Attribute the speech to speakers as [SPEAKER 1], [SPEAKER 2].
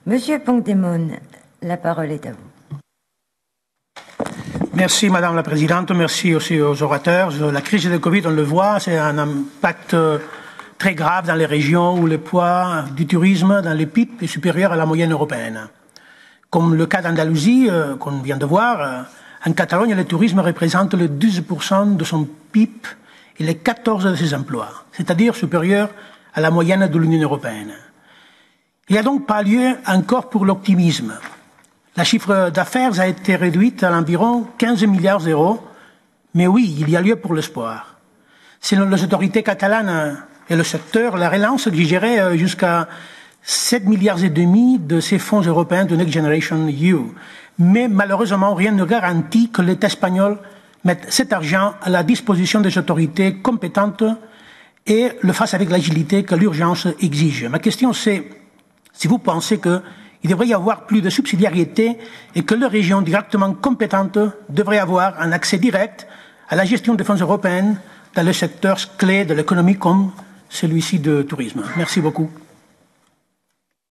[SPEAKER 1] Monsieur Pont-Démon, la parole est à vous.
[SPEAKER 2] Merci Madame la Présidente, merci aussi aux orateurs. La crise de Covid, on le voit, c'est un impact très grave dans les régions où le poids du tourisme dans les PIB est supérieur à la moyenne européenne. Comme le cas d'Andalousie, qu'on vient de voir, en Catalogne, le tourisme représente le 12% de son PIB et les 14 de ses emplois, c'est-à-dire supérieur à la moyenne de l'Union européenne. Il n'y a donc pas lieu encore pour l'optimisme. La chiffre d'affaires a été réduite à environ 15 milliards d'euros, mais oui, il y a lieu pour l'espoir. Selon les autorités catalanes et le secteur, la relance exigerait jusqu'à 7 milliards et demi de ces fonds européens de Next Generation EU. Mais malheureusement, rien ne garantit que l'État espagnol mette cet argent à la disposition des autorités compétentes et le fasse avec l'agilité que l'urgence exige. Ma question c'est, si vous pensez qu'il devrait y avoir plus de subsidiarité et que les régions directement compétentes devraient avoir un accès direct à la gestion des fonds européens dans les secteurs clés de l'économie comme celui-ci de tourisme. Merci beaucoup.